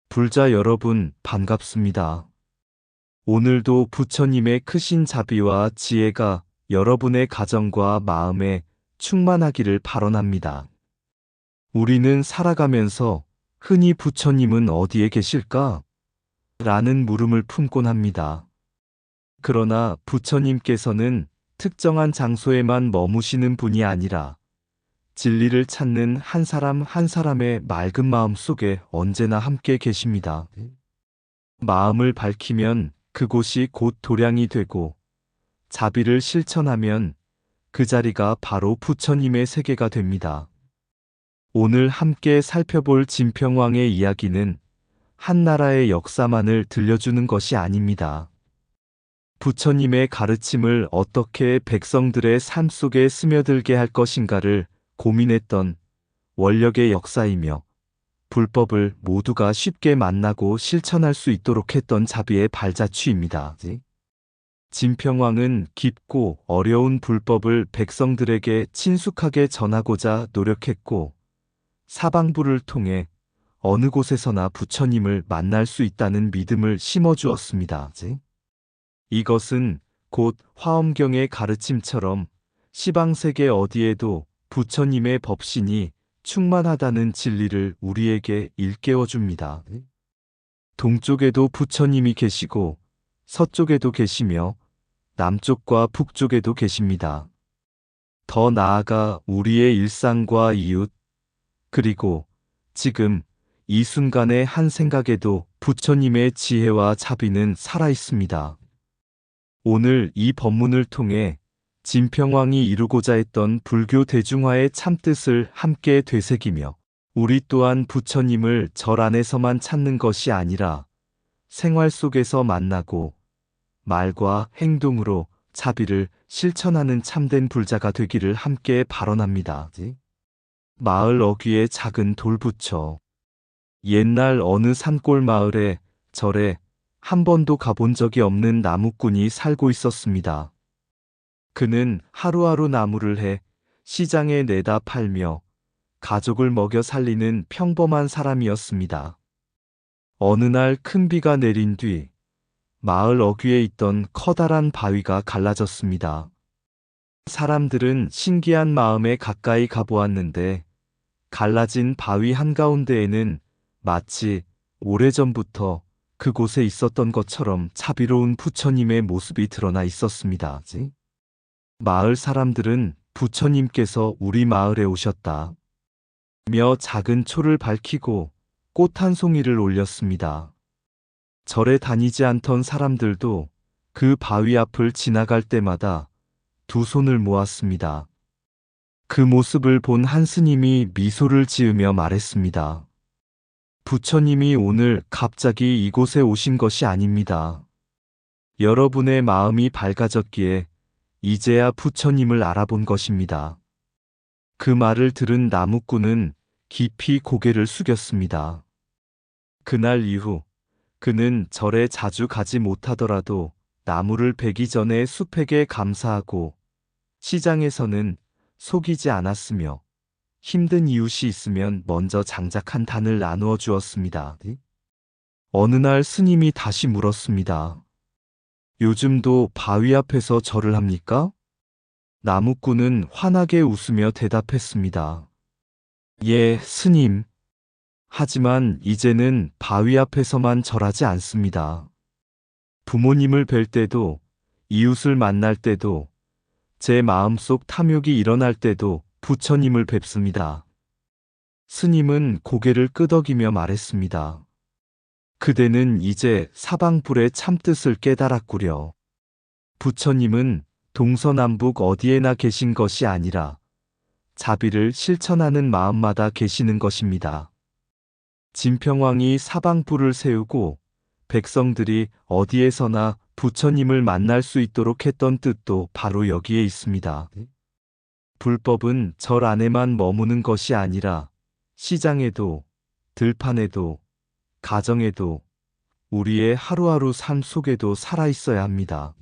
불자 여러분, 반갑습니다. 오늘도 부처님의 크신 자비와 지혜가 여러분의 가정과 마음에 충만하기를 발언합니다. 우리는 살아가면서 흔히 부처님은 어디에 계실까? 라는 물음을 품곤 합니다. 그러나 부처님께서는 특정한 장소에만 머무시는 분이 아니라 진리를 찾는 한 사람 한 사람의 맑은 마음 속에 언제나 함께 계십니다. 마음을 밝히면 그곳이 곧 도량이 되고 자비를 실천하면 그 자리가 바로 부처님의 세계가 됩니다. 오늘 함께 살펴볼 진평왕의 이야기는 한 나라의 역사만을 들려주는 것이 아닙니다. 부처님의 가르침을 어떻게 백성들의 삶 속에 스며들게 할 것인가를 고민했던 원력의 역사이며 불법을 모두가 쉽게 만나고 실천할 수 있도록 했던 자비의 발자취입니다. 진평왕은 깊고 어려운 불법을 백성들에게 친숙하게 전하고자 노력했고 사방부를 통해 어느 곳에서나 부처님을 만날 수 있다는 믿음을 심어주었습니다. 이것은 곧 화엄경의 가르침처럼 시방세계 어디에도 부처님의 법신이 충만하다는 진리를 우리에게 일깨워 줍니다. 동쪽에도 부처님이 계시고 서쪽에도 계시며 남쪽과 북쪽에도 계십니다. 더 나아가 우리의 일상과 이웃, 그리고 지금 이 순간의 한 생각에도 부처님의 지혜와 자비는 살아 있습니다. 오늘 이 법문을 통해 진평왕이 이루고자 했던 불교 대중화의 참뜻을 함께 되새기며 우리 또한 부처님을 절 안에서만 찾는 것이 아니라 생활 속에서 만나고 말과 행동으로 자비를 실천하는 참된 불자가 되기를 함께 발언합니다. 마을 어귀에 작은 돌부처. 옛날 어느 산골 마을에 절에 한 번도 가본 적이 없는 나무꾼이 살고 있었습니다. 그는 하루하루 나무를 해 시장에 내다 팔며 가족을 먹여 살리는 평범한 사람이었습니다. 어느 날 큰 비가 내린 뒤 마을 어귀에 있던 커다란 바위가 갈라졌습니다. 사람들은 신기한 마음에 가까이 가보았는데 갈라진 바위 한가운데에는 마치 오래전부터 그곳에 있었던 것처럼 자비로운 부처님의 모습이 드러나 있었습니다. 마을 사람들은 부처님께서 우리 마을에 오셨다 며 작은 초를 밝히고 꽃 한 송이를 올렸습니다. 절에 다니지 않던 사람들도 그 바위 앞을 지나갈 때마다 두 손을 모았습니다. 그 모습을 본 한 스님이 미소를 지으며 말했습니다. 부처님이 오늘 갑자기 이곳에 오신 것이 아닙니다. 여러분의 마음이 밝아졌기에 이제야 부처님을 알아본 것입니다. 그 말을 들은 나무꾼은 깊이 고개를 숙였습니다. 그날 이후 그는 절에 자주 가지 못하더라도 나무를 베기 전에 숲에게 감사하고 시장에서는 속이지 않았으며 힘든 이웃이 있으면 먼저 장작 한 단을 나누어 주었습니다. 어느 날 스님이 다시 물었습니다. 요즘도 바위 앞에서 절을 합니까? 나무꾼은 환하게 웃으며 대답했습니다. 예, 스님. 하지만 이제는 바위 앞에서만 절하지 않습니다. 부모님을 뵐 때도, 이웃을 만날 때도, 제 마음속 탐욕이 일어날 때도 부처님을 뵙습니다. 스님은 고개를 끄덕이며 말했습니다. 그대는 이제 사방불의 참뜻을 깨달았구려. 부처님은 동서남북 어디에나 계신 것이 아니라 자비를 실천하는 마음마다 계시는 것입니다. 진평왕이 사방불을 세우고 백성들이 어디에서나 부처님을 만날 수 있도록 했던 뜻도 바로 여기에 있습니다. 불법은 절 안에만 머무는 것이 아니라 시장에도, 들판에도, 가정에도, 우리의 하루하루 삶 속에도 살아있어야 합니다.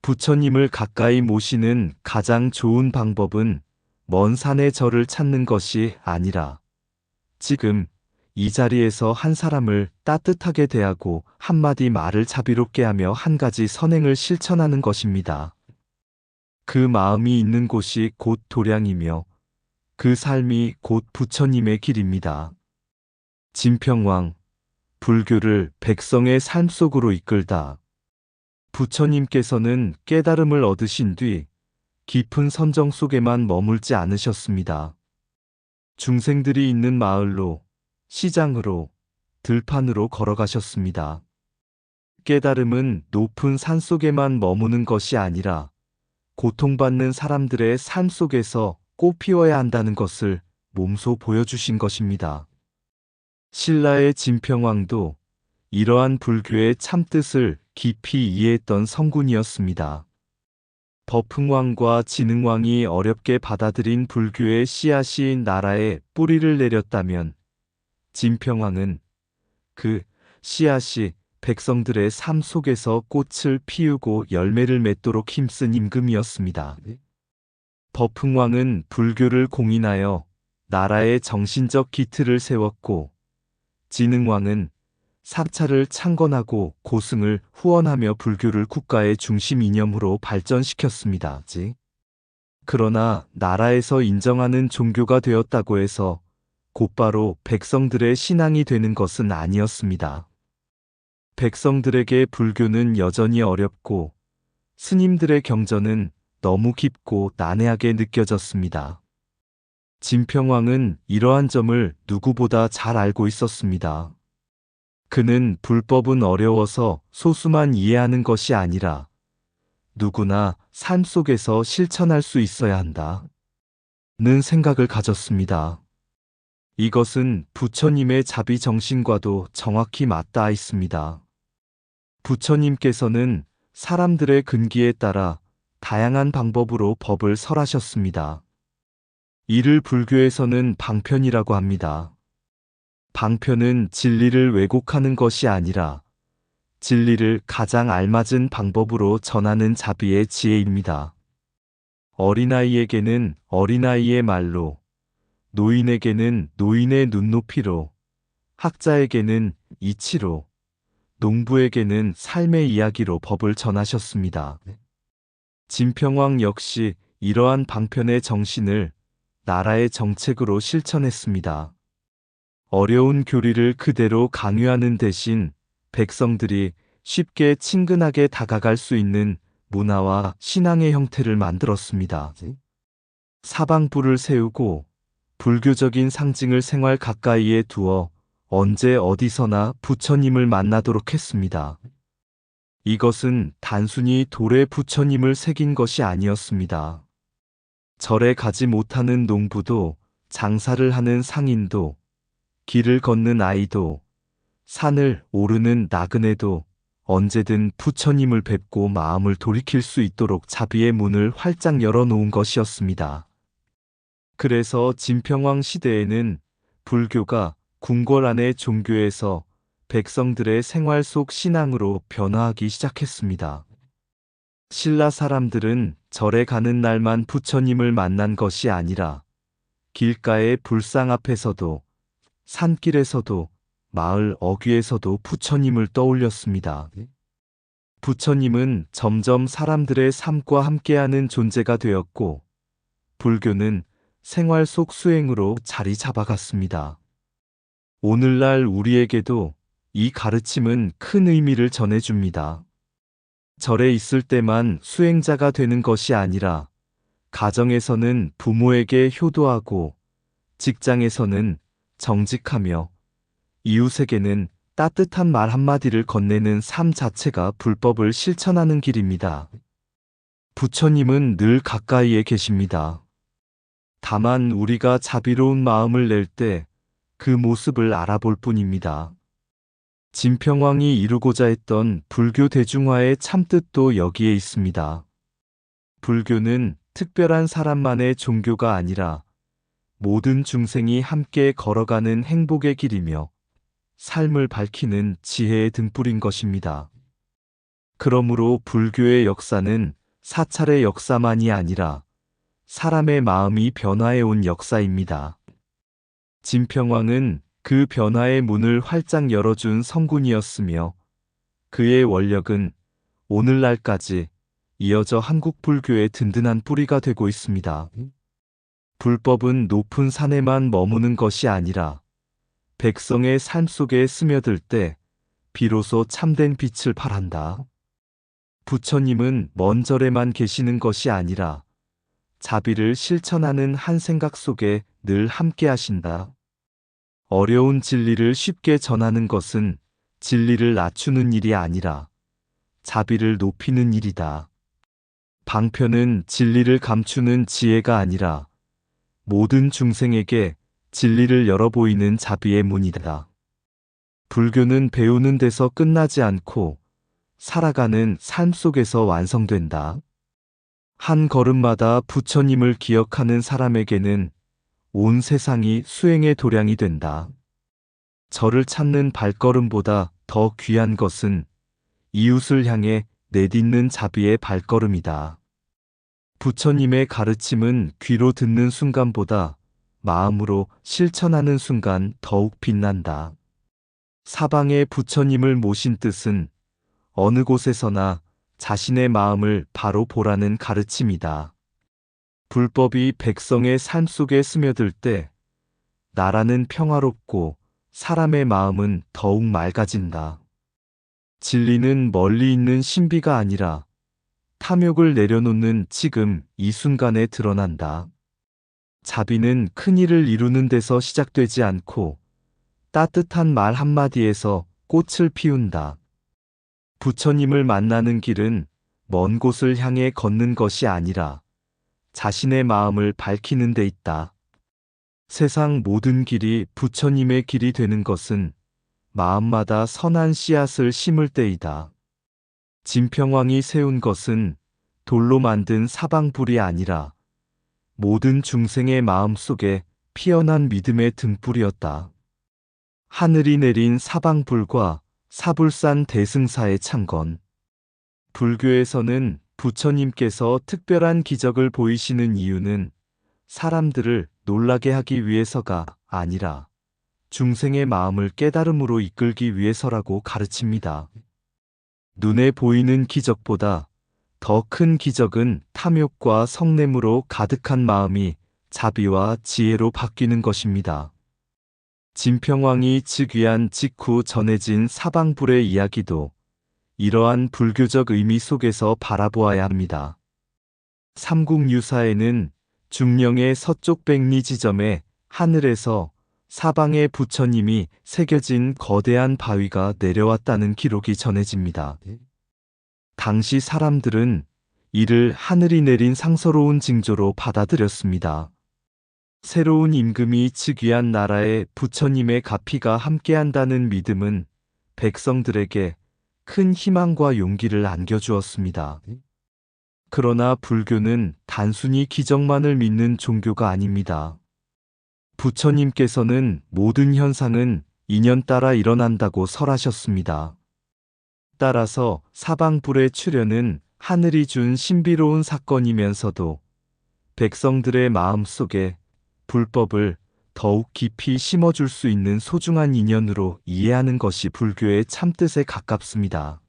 부처님을 가까이 모시는 가장 좋은 방법은 먼 산의 절을 찾는 것이 아니라 지금 이 자리에서 한 사람을 따뜻하게 대하고 한마디 말을 자비롭게 하며 한 가지 선행을 실천하는 것입니다. 그 마음이 있는 곳이 곧 도량이며 그 삶이 곧 부처님의 길입니다. 진평왕, 불교를 백성의 삶 속으로 이끌다. 부처님께서는 깨달음을 얻으신 뒤 깊은 선정 속에만 머물지 않으셨습니다. 중생들이 있는 마을로, 시장으로, 들판으로 걸어가셨습니다. 깨달음은 높은 산 속에만 머무는 것이 아니라 고통받는 사람들의 삶 속에서 꽃 피워야 한다는 것을 몸소 보여주신 것입니다. 신라의 진평왕도 이러한 불교의 참뜻을 깊이 이해했던 성군이었습니다. 법흥왕과 진흥왕이 어렵게 받아들인 불교의 씨앗이 나라에 뿌리를 내렸다면 진평왕은 그 씨앗이 백성들의 삶 속에서 꽃을 피우고 열매를 맺도록 힘쓴 임금이었습니다. 법흥왕은 불교를 공인하여 나라의 정신적 기틀을 세웠고, 진흥왕은 사찰을 창건하고 고승을 후원하며 불교를 국가의 중심 이념으로 발전시켰습니다. 그러나 나라에서 인정하는 종교가 되었다고 해서 곧바로 백성들의 신앙이 되는 것은 아니었습니다. 백성들에게 불교는 여전히 어렵고 스님들의 경전은 너무 깊고 난해하게 느껴졌습니다. 진평왕은 이러한 점을 누구보다 잘 알고 있었습니다. 그는 불법은 어려워서 소수만 이해하는 것이 아니라 누구나 삶 속에서 실천할 수 있어야 한다는 생각을 가졌습니다. 이것은 부처님의 자비 정신과도 정확히 맞닿아 있습니다. 부처님께서는 사람들의 근기에 따라 다양한 방법으로 법을 설하셨습니다. 이를 불교에서는 방편이라고 합니다. 방편은 진리를 왜곡하는 것이 아니라 진리를 가장 알맞은 방법으로 전하는 자비의 지혜입니다. 어린아이에게는 어린아이의 말로, 노인에게는 노인의 눈높이로, 학자에게는 이치로, 농부에게는 삶의 이야기로 법을 전하셨습니다. 진평왕 역시 이러한 방편의 정신을 나라의 정책으로 실천했습니다. 어려운 교리를 그대로 강요하는 대신 백성들이 쉽게 친근하게 다가갈 수 있는 문화와 신앙의 형태를 만들었습니다. 사방부를 세우고 불교적인 상징을 생활 가까이에 두어 언제 어디서나 부처님을 만나도록 했습니다. 이것은 단순히 돌에 부처님을 새긴 것이 아니었습니다. 절에 가지 못하는 농부도, 장사를 하는 상인도, 길을 걷는 아이도, 산을 오르는 나그네도 언제든 부처님을 뵙고 마음을 돌이킬 수 있도록 자비의 문을 활짝 열어놓은 것이었습니다. 그래서 진평왕 시대에는 불교가 궁궐 안의 종교에서 백성들의 생활 속 신앙으로 변화하기 시작했습니다. 신라 사람들은 절에 가는 날만 부처님을 만난 것이 아니라 길가의 불상 앞에서도, 산길에서도, 마을 어귀에서도 부처님을 떠올렸습니다. 부처님은 점점 사람들의 삶과 함께하는 존재가 되었고, 불교는 생활 속 수행으로 자리 잡아갔습니다. 오늘날 우리에게도 이 가르침은 큰 의미를 전해줍니다. 절에 있을 때만 수행자가 되는 것이 아니라 가정에서는 부모에게 효도하고 직장에서는 정직하며 이웃에게는 따뜻한 말 한마디를 건네는 삶 자체가 불법을 실천하는 길입니다. 부처님은 늘 가까이에 계십니다. 다만 우리가 자비로운 마음을 낼 때 그 모습을 알아볼 뿐입니다. 진평왕이 이루고자 했던 불교 대중화의 참뜻도 여기에 있습니다. 불교는 특별한 사람만의 종교가 아니라 모든 중생이 함께 걸어가는 행복의 길이며 삶을 밝히는 지혜의 등불인 것입니다. 그러므로 불교의 역사는 사찰의 역사만이 아니라 사람의 마음이 변화해온 역사입니다. 진평왕은 그 변화의 문을 활짝 열어준 성군이었으며 그의 원력은 오늘날까지 이어져 한국 불교의 든든한 뿌리가 되고 있습니다. 불법은 높은 산에만 머무는 것이 아니라 백성의 삶 속에 스며들 때 비로소 참된 빛을 발한다. 부처님은 먼 절에만 계시는 것이 아니라 자비를 실천하는 한 생각 속에 늘 함께 하신다. 어려운 진리를 쉽게 전하는 것은 진리를 낮추는 일이 아니라 자비를 높이는 일이다. 방편은 진리를 감추는 지혜가 아니라 모든 중생에게 진리를 열어 보이는 자비의 문이다. 불교는 배우는 데서 끝나지 않고 살아가는 삶 속에서 완성된다. 한 걸음마다 부처님을 기억하는 사람에게는 온 세상이 수행의 도량이 된다. 저를 찾는 발걸음보다 더 귀한 것은 이웃을 향해 내딛는 자비의 발걸음이다. 부처님의 가르침은 귀로 듣는 순간보다 마음으로 실천하는 순간 더욱 빛난다. 사방에 부처님을 모신 뜻은 어느 곳에서나 자신의 마음을 바로 보라는 가르침이다. 불법이 백성의 삶 속에 스며들 때 나라는 평화롭고 사람의 마음은 더욱 맑아진다. 진리는 멀리 있는 신비가 아니라 탐욕을 내려놓는 지금 이 순간에 드러난다. 자비는 큰 일을 이루는 데서 시작되지 않고 따뜻한 말 한마디에서 꽃을 피운다. 부처님을 만나는 길은 먼 곳을 향해 걷는 것이 아니라 자신의 마음을 밝히는 데 있다. 세상 모든 길이 부처님의 길이 되는 것은 마음마다 선한 씨앗을 심을 때이다. 진평왕이 세운 것은 돌로 만든 사방불이 아니라 모든 중생의 마음 속에 피어난 믿음의 등불이었다. 하늘이 내린 사방불과 사불산 대승사의 창건. 불교에서는 부처님께서 특별한 기적을 보이시는 이유는 사람들을 놀라게 하기 위해서가 아니라 중생의 마음을 깨달음으로 이끌기 위해서라고 가르칩니다. 눈에 보이는 기적보다 더 큰 기적은 탐욕과 성냄으로 가득한 마음이 자비와 지혜로 바뀌는 것입니다. 진평왕이 즉위한 직후 전해진 사방불의 이야기도 이러한 불교적 의미 속에서 바라보아야 합니다. 삼국유사에는 중령의 서쪽 백리 지점에 하늘에서 사방에 부처님이 새겨진 거대한 바위가 내려왔다는 기록이 전해집니다. 당시 사람들은 이를 하늘이 내린 상서로운 징조로 받아들였습니다. 새로운 임금이 즉위한 나라에 부처님의 가피가 함께한다는 믿음은 백성들에게 큰 희망과 용기를 안겨주었습니다. 그러나 불교는 단순히 기적만을 믿는 종교가 아닙니다. 부처님께서는 모든 현상은 인연 따라 일어난다고 설하셨습니다. 따라서 사방불의 출현은 하늘이 준 신비로운 사건이면서도 백성들의 마음 속에 불법을 더욱 깊이 심어줄 수 있는 소중한 인연으로 이해하는 것이 불교의 참뜻에 가깝습니다.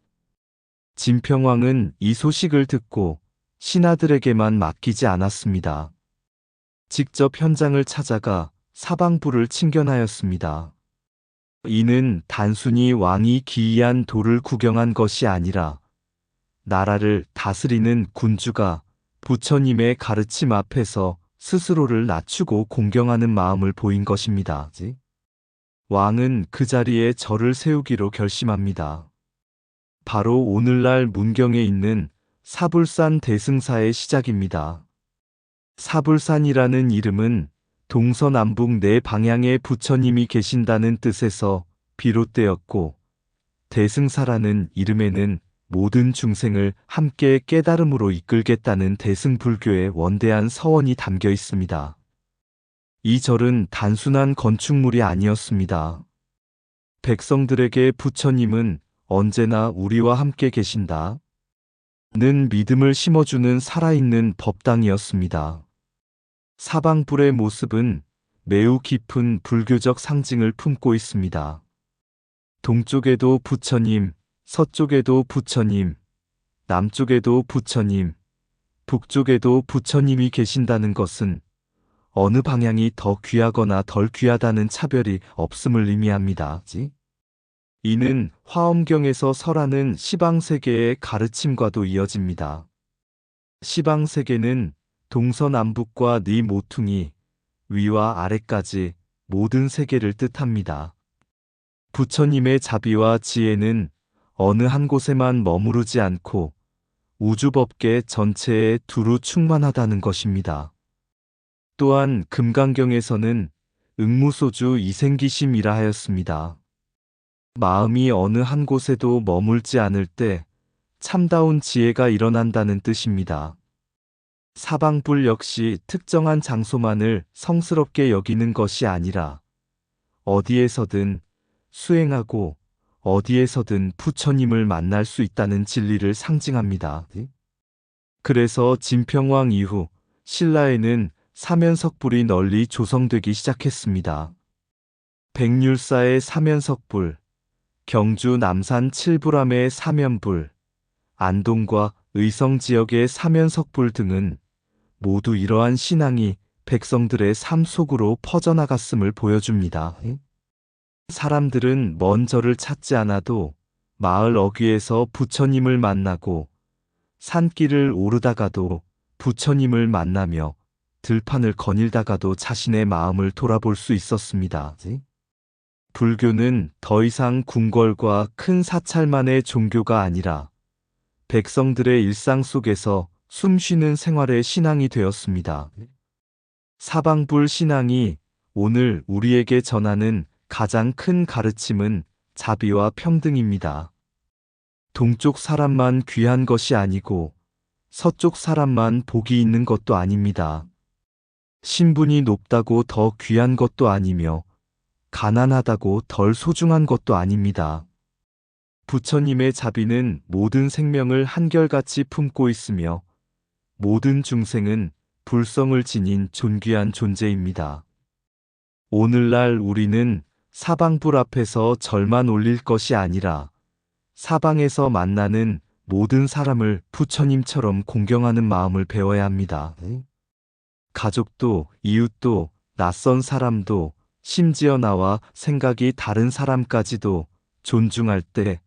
진평왕은 이 소식을 듣고 신하들에게만 맡기지 않았습니다. 직접 현장을 찾아가 사방불을 침견하였습니다. 이는 단순히 왕이 기이한 돌을 구경한 것이 아니라 나라를 다스리는 군주가 부처님의 가르침 앞에서 스스로를 낮추고 공경하는 마음을 보인 것입니다. 왕은 그 자리에 절을 세우기로 결심합니다. 바로 오늘날 문경에 있는 사불산 대승사의 시작입니다. 사불산이라는 이름은 동서남북 네 방향에 부처님이 계신다는 뜻에서 비롯되었고, 대승사라는 이름에는 모든 중생을 함께 깨달음으로 이끌겠다는 대승불교의 원대한 서원이 담겨 있습니다. 이 절은 단순한 건축물이 아니었습니다. 백성들에게 부처님은 언제나 우리와 함께 계신다 는 믿음을 심어주는 살아있는 법당이었습니다. 사방불의 모습은 매우 깊은 불교적 상징을 품고 있습니다. 동쪽에도 부처님, 서쪽에도 부처님, 남쪽에도 부처님, 북쪽에도 부처님이 계신다는 것은 어느 방향이 더 귀하거나 덜 귀하다는 차별이 없음을 의미합니다. 이는 화엄경에서 설하는 시방세계의 가르침과도 이어집니다. 시방세계는 동서남북과 네 모퉁이, 위와 아래까지 모든 세계를 뜻합니다. 부처님의 자비와 지혜는 어느 한 곳에만 머무르지 않고 우주법계 전체에 두루 충만하다는 것입니다. 또한 금강경에서는 응무소주 이생기심이라 하였습니다. 마음이 어느 한 곳에도 머물지 않을 때 참다운 지혜가 일어난다는 뜻입니다. 사방불 역시 특정한 장소만을 성스럽게 여기는 것이 아니라 어디에서든 수행하고 어디에서든 부처님을 만날 수 있다는 진리를 상징합니다. 그래서 진평왕 이후 신라에는 사면석불이 널리 조성되기 시작했습니다. 백률사의 사면석불, 경주 남산 칠불암의 사면불, 안동과 의성 지역의 사면석불 등은 모두 이러한 신앙이 백성들의 삶 속으로 퍼져나갔음을 보여줍니다. 사람들은 먼 절을 찾지 않아도 마을 어귀에서 부처님을 만나고 산길을 오르다가도 부처님을 만나며 들판을 거닐다가도 자신의 마음을 돌아볼 수 있었습니다. 불교는 더 이상 궁궐과 큰 사찰만의 종교가 아니라 백성들의 일상 속에서 숨쉬는 생활의 신앙이 되었습니다. 사방불 신앙이 오늘 우리에게 전하는 가장 큰 가르침은 자비와 평등입니다. 동쪽 사람만 귀한 것이 아니고 서쪽 사람만 복이 있는 것도 아닙니다. 신분이 높다고 더 귀한 것도 아니며 가난하다고 덜 소중한 것도 아닙니다. 부처님의 자비는 모든 생명을 한결같이 품고 있으며 모든 중생은 불성을 지닌 존귀한 존재입니다. 오늘날 우리는 사방불 앞에서 절만 올릴 것이 아니라 사방에서 만나는 모든 사람을 부처님처럼 공경하는 마음을 배워야 합니다. 가족도, 이웃도, 낯선 사람도, 심지어 나와 생각이 다른 사람까지도 존중할 때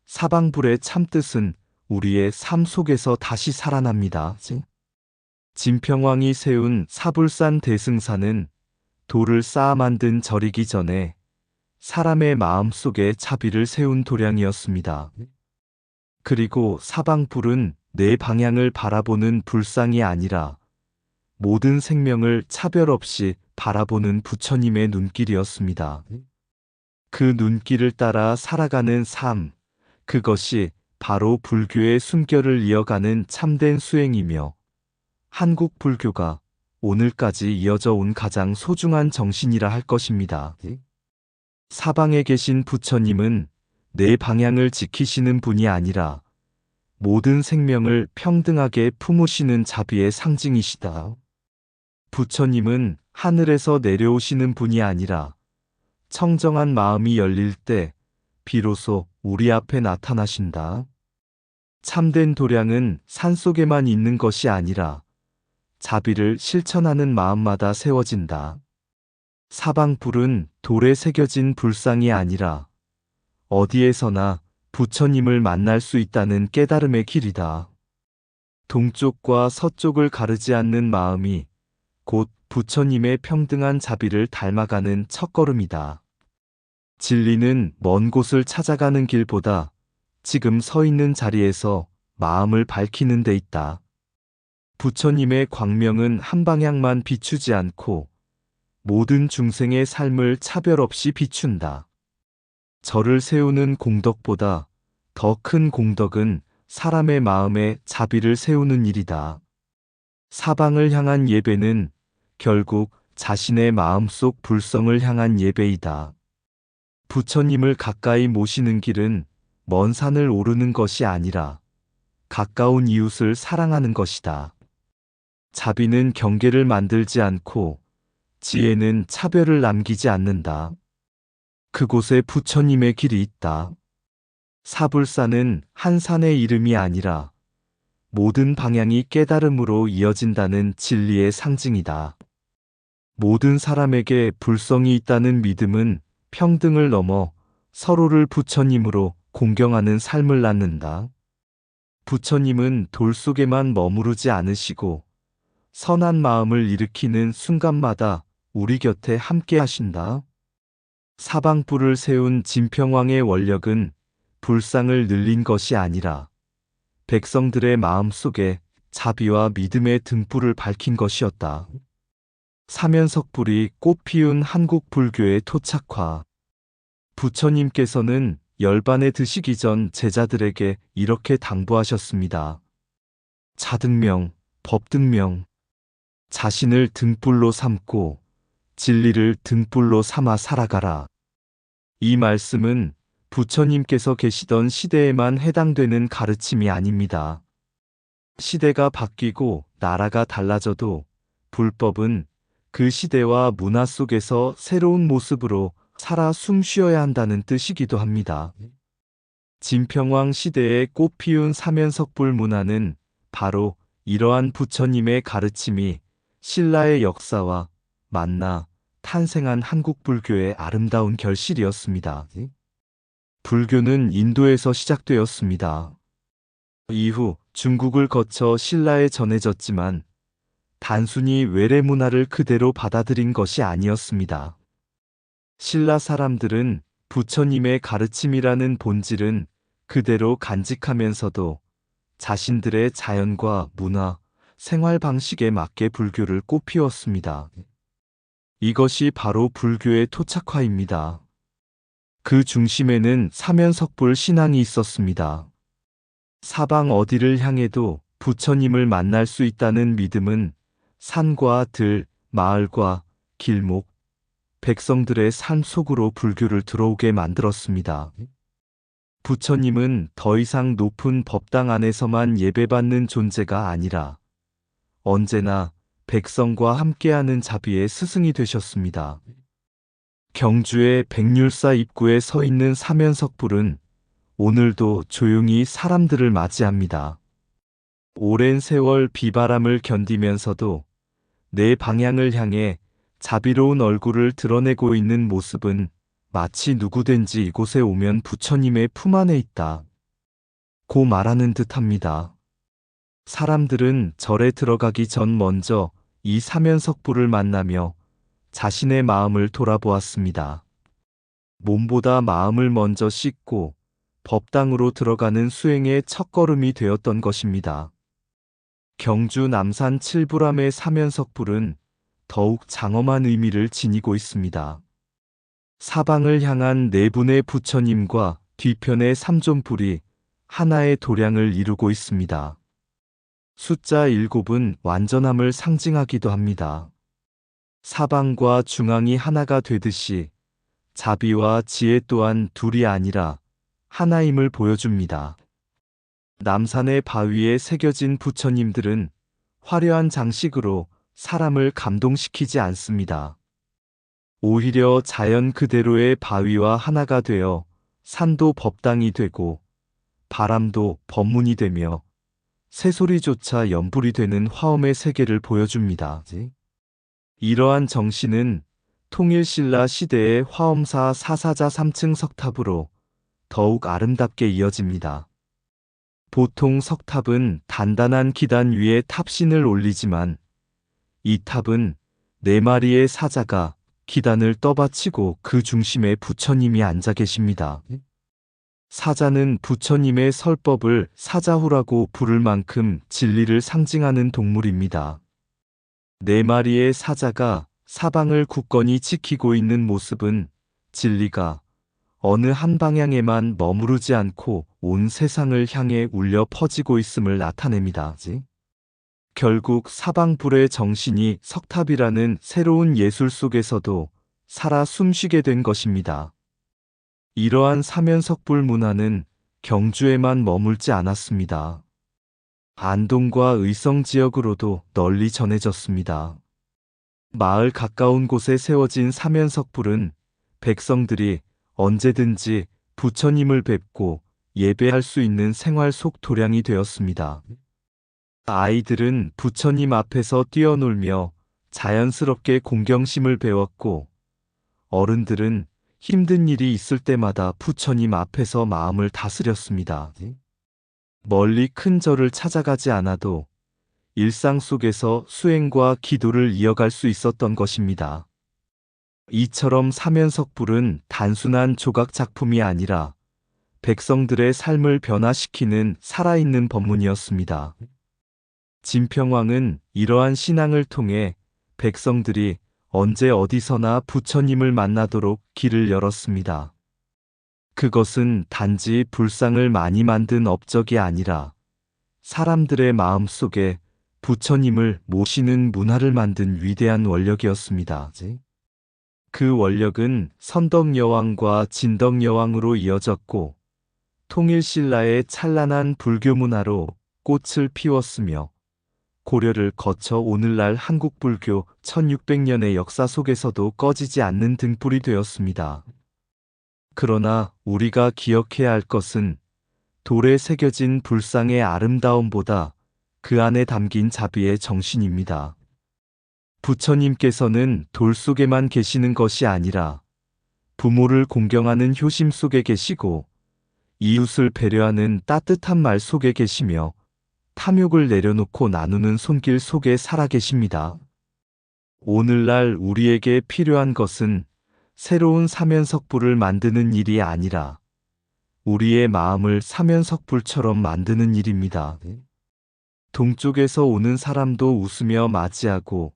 사방불의 참뜻은 우리의 삶 속에서 다시 살아납니다. 진평왕이 세운 사불산 대승사는 돌을 쌓아 만든 절이기 전에 사람의 마음 속에 자비를 세운 도량이었습니다. 그리고 사방불은 내 방향을 바라보는 불상이 아니라 모든 생명을 차별 없이 바라보는 부처님의 눈길이었습니다. 그 눈길을 따라 살아가는 삶, 그것이 바로 불교의 숨결을 이어가는 참된 수행이며 한국 불교가 오늘까지 이어져 온 가장 소중한 정신이라 할 것입니다. 사방에 계신 부처님은 내 방향을 지키시는 분이 아니라 모든 생명을 평등하게 품으시는 자비의 상징이시다. 부처님은 하늘에서 내려오시는 분이 아니라 청정한 마음이 열릴 때 비로소 우리 앞에 나타나신다. 참된 도량은 산속에만 있는 것이 아니라 자비를 실천하는 마음마다 세워진다. 사방불은 돌에 새겨진 불상이 아니라 어디에서나 부처님을 만날 수 있다는 깨달음의 길이다. 동쪽과 서쪽을 가르지 않는 마음이 곧 부처님의 평등한 자비를 닮아가는 첫걸음이다. 진리는 먼 곳을 찾아가는 길보다 지금 서 있는 자리에서 마음을 밝히는 데 있다. 부처님의 광명은 한 방향만 비추지 않고 모든 중생의 삶을 차별 없이 비춘다. 절을 세우는 공덕보다 더 큰 공덕은 사람의 마음에 자비를 세우는 일이다. 사방을 향한 예배는 결국 자신의 마음속 불성을 향한 예배이다. 부처님을 가까이 모시는 길은 먼 산을 오르는 것이 아니라 가까운 이웃을 사랑하는 것이다. 자비는 경계를 만들지 않고 지혜는 차별을 남기지 않는다. 그곳에 부처님의 길이 있다. 사불산은 한 산의 이름이 아니라 모든 방향이 깨달음으로 이어진다는 진리의 상징이다. 모든 사람에게 불성이 있다는 믿음은 평등을 넘어 서로를 부처님으로 공경하는 삶을 낳는다. 부처님은 돌 속에만 머무르지 않으시고 선한 마음을 일으키는 순간마다 우리 곁에 함께 하신다. 사방불을 세운 진평왕의 원력은 불상을 늘린 것이 아니라 백성들의 마음 속에 자비와 믿음의 등불을 밝힌 것이었다. 사면석불이 꽃피운 한국 불교의 토착화. 부처님께서는 열반에 드시기 전 제자들에게 이렇게 당부하셨습니다. 자등명, 법등명. 자신을 등불로 삼고 진리를 등불로 삼아 살아가라. 이 말씀은 부처님께서 계시던 시대에만 해당되는 가르침이 아닙니다. 시대가 바뀌고 나라가 달라져도 불법은 그 시대와 문화 속에서 새로운 모습으로 살아 숨쉬어야 한다는 뜻이기도 합니다. 진평왕 시대의 꽃피운 사면석불 문화는 바로 이러한 부처님의 가르침이 신라의 역사와 만나 탄생한 한국 불교의 아름다운 결실이었습니다. 불교는 인도에서 시작되었습니다. 이후 중국을 거쳐 신라에 전해졌지만 단순히 외래 문화를 그대로 받아들인 것이 아니었습니다. 신라 사람들은 부처님의 가르침이라는 본질은 그대로 간직하면서도 자신들의 자연과 문화, 생활 방식에 맞게 불교를 꽃피웠습니다. 이것이 바로 불교의 토착화입니다. 그 중심에는 사면석불 신앙이 있었습니다. 사방 어디를 향해도 부처님을 만날 수 있다는 믿음은 산과 들, 마을과 길목, 백성들의 삶 속으로 불교를 들어오게 만들었습니다. 부처님은 더 이상 높은 법당 안에서만 예배받는 존재가 아니라 언제나 백성과 함께하는 자비의 스승이 되셨습니다. 경주의 백률사 입구에 서 있는 사면석불은 오늘도 조용히 사람들을 맞이합니다. 오랜 세월 비바람을 견디면서도 내 방향을 향해 자비로운 얼굴을 드러내고 있는 모습은 마치 누구든지 이곳에 오면 부처님의 품 안에 있다 고 말하는 듯합니다. 사람들은 절에 들어가기 전 먼저 이 사면석불을 만나며 자신의 마음을 돌아보았습니다. 몸보다 마음을 먼저 씻고 법당으로 들어가는 수행의 첫걸음이 되었던 것입니다. 경주 남산 칠불암의 사면석불은 더욱 장엄한 의미를 지니고 있습니다. 사방을 향한 네 분의 부처님과 뒤편의 삼존불이 하나의 도량을 이루고 있습니다. 숫자 7은 완전함을 상징하기도 합니다. 사방과 중앙이 하나가 되듯이 자비와 지혜 또한 둘이 아니라 하나임을 보여줍니다. 남산의 바위에 새겨진 부처님들은 화려한 장식으로 사람을 감동시키지 않습니다. 오히려 자연 그대로의 바위와 하나가 되어 산도 법당이 되고 바람도 법문이 되며 새소리조차 연불이 되는 화엄의 세계를 보여줍니다. 이러한 정신은 통일신라 시대의 화엄사 사사자 3층 석탑으로 더욱 아름답게 이어집니다. 보통 석탑은 단단한 기단 위에 탑신을 올리지만 이 탑은 4마리의 사자가 기단을 떠받치고 그 중심에 부처님이 앉아 계십니다. 사자는 부처님의 설법을 사자후라고 부를 만큼 진리를 상징하는 동물입니다. 4마리의 사자가 사방을 굳건히 지키고 있는 모습은 진리가 어느 한 방향에만 머무르지 않고 온 세상을 향해 울려 퍼지고 있음을 나타냅니다. 결국 사방불의 정신이 석탑이라는 새로운 예술 속에서도 살아 숨쉬게 된 것입니다. 이러한 사면석불 문화는 경주에만 머물지 않았습니다. 안동과 의성 지역으로도 널리 전해졌습니다. 마을 가까운 곳에 세워진 사면석불은 백성들이 언제든지 부처님을 뵙고 예배할 수 있는 생활 속 도량이 되었습니다. 아이들은 부처님 앞에서 뛰어놀며 자연스럽게 공경심을 배웠고, 어른들은 힘든 일이 있을 때마다 부처님 앞에서 마음을 다스렸습니다. 멀리 큰 절을 찾아가지 않아도 일상 속에서 수행과 기도를 이어갈 수 있었던 것입니다. 이처럼 사면석불은 단순한 조각 작품이 아니라 백성들의 삶을 변화시키는 살아있는 법문이었습니다. 진평왕은 이러한 신앙을 통해 백성들이 언제 어디서나 부처님을 만나도록 길을 열었습니다. 그것은 단지 불상을 많이 만든 업적이 아니라 사람들의 마음 속에 부처님을 모시는 문화를 만든 위대한 원력이었습니다. 그 원력은 선덕여왕과 진덕여왕으로 이어졌고, 통일신라의 찬란한 불교 문화로 꽃을 피웠으며, 고려를 거쳐 오늘날 한국 불교 1600년의 역사 속에서도 꺼지지 않는 등불이 되었습니다. 그러나 우리가 기억해야 할 것은 돌에 새겨진 불상의 아름다움보다 그 안에 담긴 자비의 정신입니다. 부처님께서는 돌 속에만 계시는 것이 아니라 부모를 공경하는 효심 속에 계시고, 이웃을 배려하는 따뜻한 말 속에 계시며, 탐욕을 내려놓고 나누는 손길 속에 살아계십니다. 오늘날 우리에게 필요한 것은 새로운 사면석불을 만드는 일이 아니라 우리의 마음을 사면석불처럼 만드는 일입니다. 동쪽에서 오는 사람도 웃으며 맞이하고,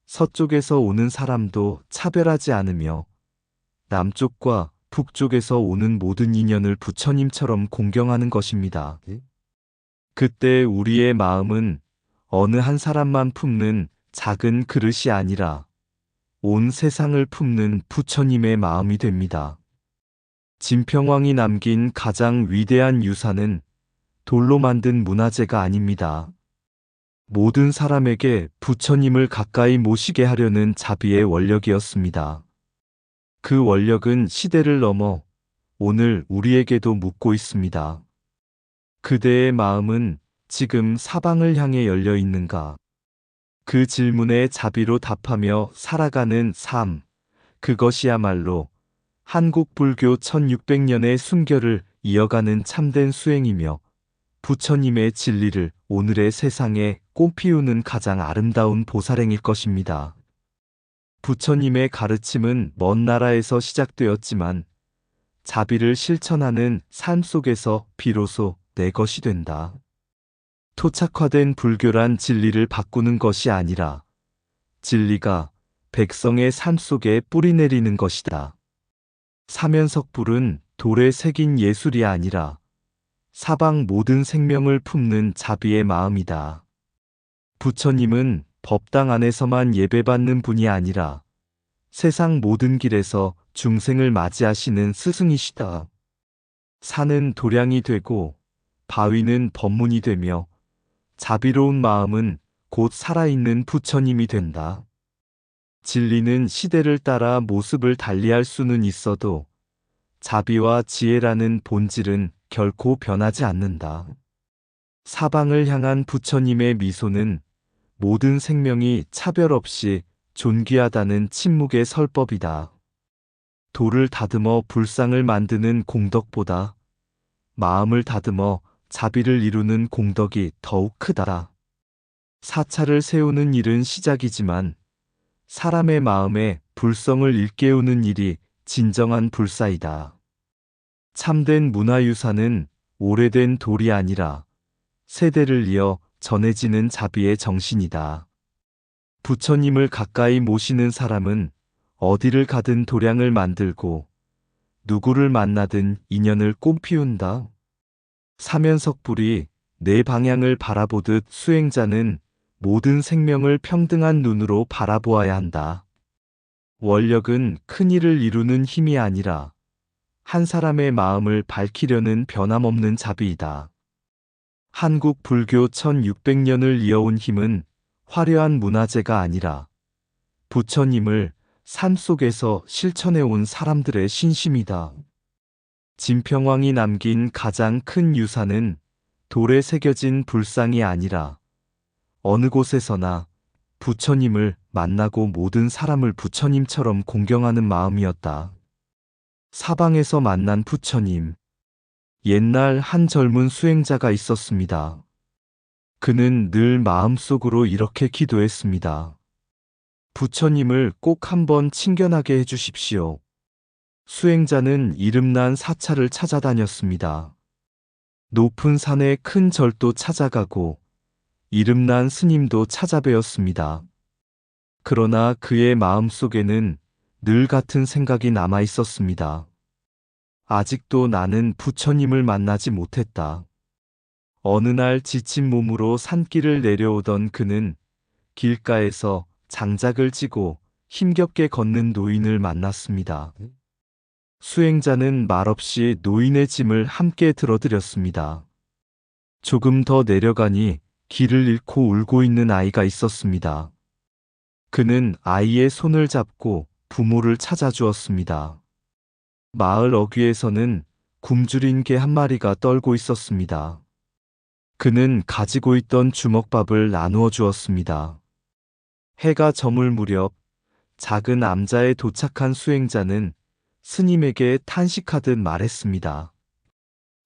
서쪽에서 오는 사람도 차별하지 않으며, 남쪽과 북쪽에서 오는 모든 인연을 부처님처럼 공경하는 것입니다. 그때 우리의 마음은 어느 한 사람만 품는 작은 그릇이 아니라 온 세상을 품는 부처님의 마음이 됩니다. 진평왕이 남긴 가장 위대한 유산은 돌로 만든 문화재가 아닙니다. 모든 사람에게 부처님을 가까이 모시게 하려는 자비의 원력이었습니다. 그 원력은 시대를 넘어 오늘 우리에게도 묻고 있습니다. 그대의 마음은 지금 사방을 향해 열려 있는가? 그 질문에 자비로 답하며 살아가는 삶, 그것이야말로 한국 불교 1600년의 순결을 이어가는 참된 수행이며, 부처님의 진리를 오늘의 세상에 꽃피우는 가장 아름다운 보살행일 것입니다. 부처님의 가르침은 먼 나라에서 시작되었지만, 자비를 실천하는 삶 속에서 비로소 내 것이 된다. 토착화된 불교란 진리를 바꾸는 것이 아니라 진리가 백성의 삶 속에 뿌리내리는 것이다. 사면석불은 돌에 새긴 예술이 아니라 사방 모든 생명을 품는 자비의 마음이다. 부처님은 법당 안에서만 예배받는 분이 아니라 세상 모든 길에서 중생을 맞이하시는 스승이시다. 산은 도량이 되고 바위는 법문이 되며, 자비로운 마음은 곧 살아있는 부처님이 된다. 진리는 시대를 따라 모습을 달리할 수는 있어도 자비와 지혜라는 본질은 결코 변하지 않는다. 사방을 향한 부처님의 미소는 모든 생명이 차별 없이 존귀하다는 침묵의 설법이다. 돌을 다듬어 불상을 만드는 공덕보다 마음을 다듬어 자비를 이루는 공덕이 더욱 크다. 사찰을 세우는 일은 시작이지만 사람의 마음에 불성을 일깨우는 일이 진정한 불사이다. 참된 문화유산은 오래된 돌이 아니라 세대를 이어 전해지는 자비의 정신이다. 부처님을 가까이 모시는 사람은 어디를 가든 도량을 만들고 누구를 만나든 인연을 꽃피운다. 사면석불이 내 방향을 바라보듯 수행자는 모든 생명을 평등한 눈으로 바라보아야 한다. 원력은 큰 일을 이루는 힘이 아니라 한 사람의 마음을 밝히려는 변함없는 자비이다. 한국 불교 1600년을 이어온 힘은 화려한 문화재가 아니라 부처님을 삶속에서 실천해온 사람들의 신심이다. 진평왕이 남긴 가장 큰 유산은 돌에 새겨진 불상이 아니라 어느 곳에서나 부처님을 만나고 모든 사람을 부처님처럼 공경하는 마음이었다. 사방에서 만난 부처님. 옛날 한 젊은 수행자가 있었습니다. 그는 늘 마음속으로 이렇게 기도했습니다. 부처님을 꼭 한번 친견하게 해주십시오. 수행자는 이름난 사찰을 찾아다녔습니다. 높은 산에 큰 절도 찾아가고 이름난 스님도 찾아뵈었습니다. 그러나 그의 마음속에는 늘 같은 생각이 남아 있었습니다. 아직도 나는 부처님을 만나지 못했다. 어느 날 지친 몸으로 산길을 내려오던 그는 길가에서 장작을 찌고 힘겹게 걷는 노인을 만났습니다. 수행자는 말없이 노인의 짐을 함께 들어드렸습니다. 조금 더 내려가니 길을 잃고 울고 있는 아이가 있었습니다. 그는 아이의 손을 잡고 부모를 찾아주었습니다. 마을 어귀에서는 굶주린 개 한 마리가 떨고 있었습니다. 그는 가지고 있던 주먹밥을 나누어 주었습니다. 해가 저물 무렵 작은 암자에 도착한 수행자는 스님에게 탄식하듯 말했습니다.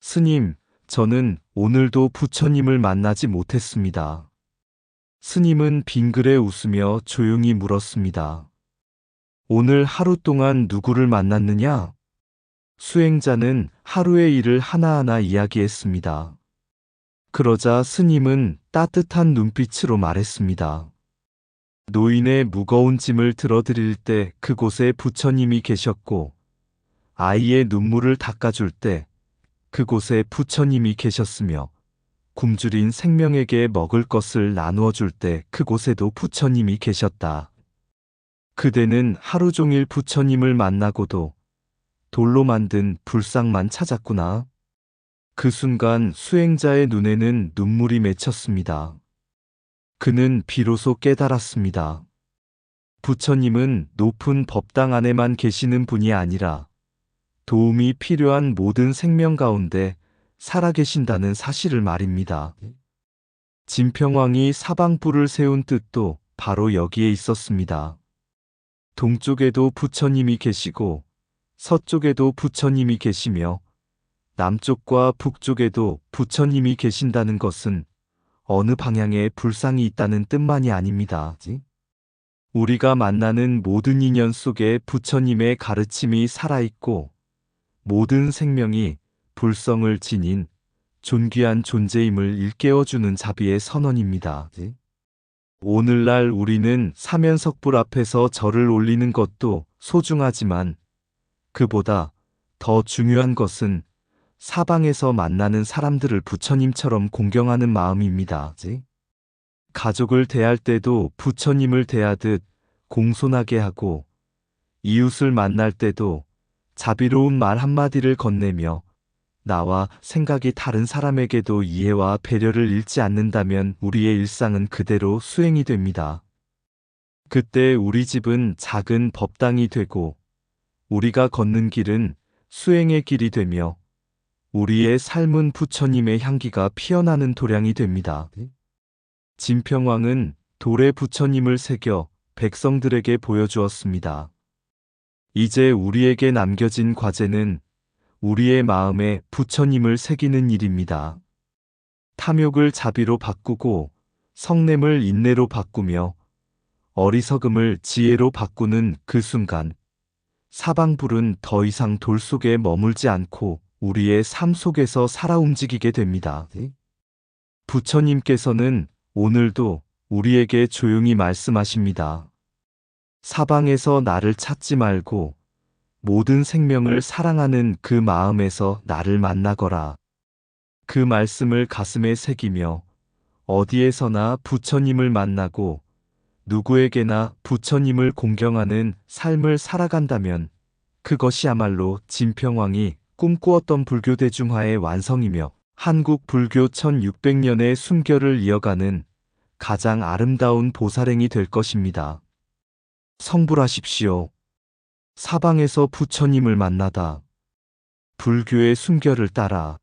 스님, 저는 오늘도 부처님을 만나지 못했습니다. 스님은 빙그레 웃으며 조용히 물었습니다. 오늘 하루 동안 누구를 만났느냐? 수행자는 하루의 일을 하나하나 이야기했습니다. 그러자 스님은 따뜻한 눈빛으로 말했습니다. 노인의 무거운 짐을 들어드릴 때 그곳에 부처님이 계셨고, 아이의 눈물을 닦아줄 때 그곳에 부처님이 계셨으며, 굶주린 생명에게 먹을 것을 나누어 줄 때 그곳에도 부처님이 계셨다. 그대는 하루 종일 부처님을 만나고도 돌로 만든 불상만 찾았구나. 그 순간 수행자의 눈에는 눈물이 맺혔습니다. 그는 비로소 깨달았습니다. 부처님은 높은 법당 안에만 계시는 분이 아니라 도움이 필요한 모든 생명 가운데 살아계신다는 사실을 말입니다. 진평왕이 사방불을 세운 뜻도 바로 여기에 있었습니다. 동쪽에도 부처님이 계시고 서쪽에도 부처님이 계시며 남쪽과 북쪽에도 부처님이 계신다는 것은 어느 방향에 불상이 있다는 뜻만이 아닙니다. 우리가 만나는 모든 인연 속에 부처님의 가르침이 살아있고 모든 생명이 불성을 지닌 존귀한 존재임을 일깨워주는 자비의 선언입니다. 오늘날 우리는 사면석불 앞에서 절을 올리는 것도 소중하지만 그보다 더 중요한 것은 사방에서 만나는 사람들을 부처님처럼 공경하는 마음입니다. 가족을 대할 때도 부처님을 대하듯 공손하게 하고, 이웃을 만날 때도 자비로운 말 한마디를 건네며 나와 생각이 다른 사람에게도 이해와 배려를 잃지 않는다면 우리의 일상은 그대로 수행이 됩니다. 그때 우리 집은 작은 법당이 되고 우리가 걷는 길은 수행의 길이 되며 우리의 삶은 부처님의 향기가 피어나는 도량이 됩니다. 진평왕은 돌에 부처님을 새겨 백성들에게 보여주었습니다. 이제 우리에게 남겨진 과제는 우리의 마음에 부처님을 새기는 일입니다. 탐욕을 자비로 바꾸고 성냄을 인내로 바꾸며 어리석음을 지혜로 바꾸는 그 순간 사방불은 더 이상 돌 속에 머물지 않고 우리의 삶 속에서 살아 움직이게 됩니다. 부처님께서는 오늘도 우리에게 조용히 말씀하십니다. 사방에서 나를 찾지 말고 모든 생명을 사랑하는 그 마음에서 나를 만나거라. 그 말씀을 가슴에 새기며 어디에서나 부처님을 만나고 누구에게나 부처님을 공경하는 삶을 살아간다면 그것이야말로 진평왕이 꿈꾸었던 불교 대중화의 완성이며 한국 불교 1600년의 숨결을 이어가는 가장 아름다운 보살행이 될 것입니다. 성불하십시오. 사방에서 부처님을 만나다. 불교의 숨결을 따라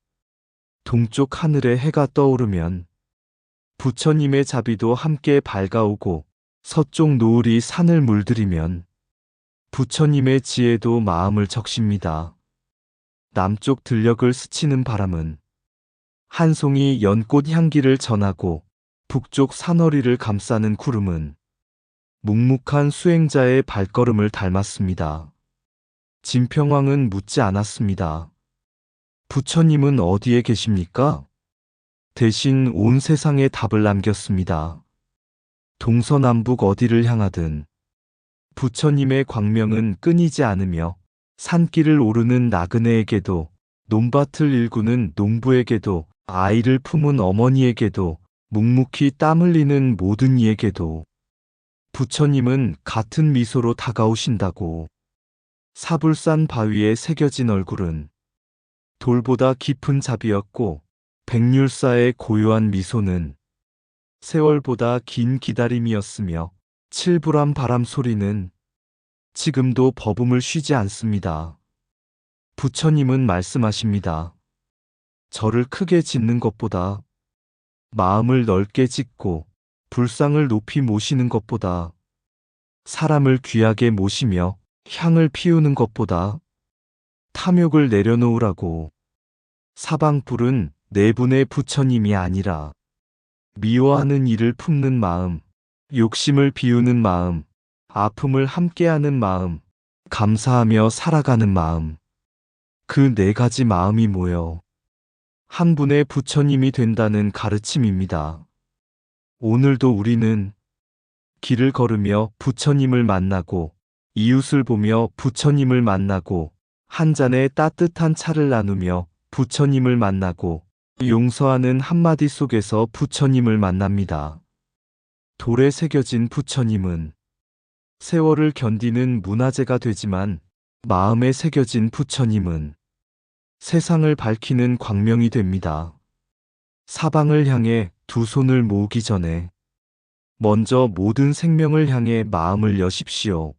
동쪽 하늘에 해가 떠오르면 부처님의 자비도 함께 밝아오고 서쪽 노을이 산을 물들이면 부처님의 지혜도 마음을 적십니다. 남쪽 들녘을 스치는 바람은 한 송이 연꽃 향기를 전하고 북쪽 산허리를 감싸는 구름은 묵묵한 수행자의 발걸음을 닮았습니다. 진평왕은 묻지 않았습니다. 부처님은 어디에 계십니까? 대신 온 세상에 답을 남겼습니다. 동서남북 어디를 향하든 부처님의 광명은 끊이지 않으며 산길을 오르는 나그네에게도, 논밭을 일구는 농부에게도, 아이를 품은 어머니에게도, 묵묵히 땀 흘리는 모든 이에게도 부처님은 같은 미소로 다가오신다고. 사불산 바위에 새겨진 얼굴은 돌보다 깊은 자비였고, 백률사의 고요한 미소는 세월보다 긴 기다림이었으며, 칠불한 바람 소리는 지금도 버금을 쉬지 않습니다. 부처님은 말씀하십니다. 저를 크게 짓는 것보다, 마음을 넓게 짓고 불상을 높이 모시는 것보다, 사람을 귀하게 모시며 향을 피우는 것보다 탐욕을 내려놓으라고. 사방불은 네 분의 부처님이 아니라 미워하는 이를 품는 마음, 욕심을 비우는 마음, 아픔을 함께하는 마음, 감사하며 살아가는 마음. 그 네 가지 마음이 모여 한 분의 부처님이 된다는 가르침입니다. 오늘도 우리는 길을 걸으며 부처님을 만나고, 이웃을 보며 부처님을 만나고, 한 잔의 따뜻한 차를 나누며 부처님을 만나고, 용서하는 한마디 속에서 부처님을 만납니다. 돌에 새겨진 부처님은 세월을 견디는 문화재가 되지만, 마음에 새겨진 부처님은 세상을 밝히는 광명이 됩니다. 사방을 향해 두 손을 모으기 전에 먼저 모든 생명을 향해 마음을 여십시오.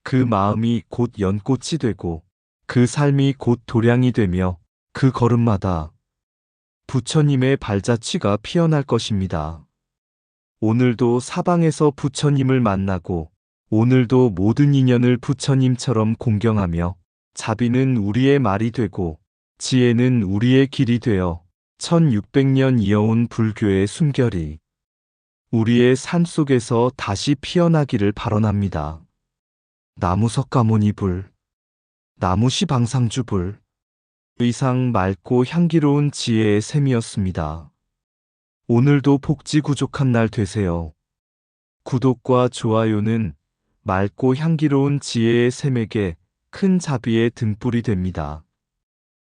그 마음이 곧 연꽃이 되고, 그 삶이 곧 도량이 되며, 그 걸음마다 부처님의 발자취가 피어날 것입니다. 오늘도 사방에서 부처님을 만나고, 오늘도 모든 인연을 부처님처럼 공경하며, 자비는 우리의 말이 되고, 지혜는 우리의 길이 되어 1600년 이어온 불교의 숨결이 우리의 삶 속에서 다시 피어나기를 발언합니다. 나무석가모니불, 나무시방상주불. 의상 맑고 향기로운 지혜의 샘이었습니다. 오늘도 복지구족한 날 되세요. 구독과 좋아요는 맑고 향기로운 지혜의 샘에게 큰 자비의 등불이 됩니다.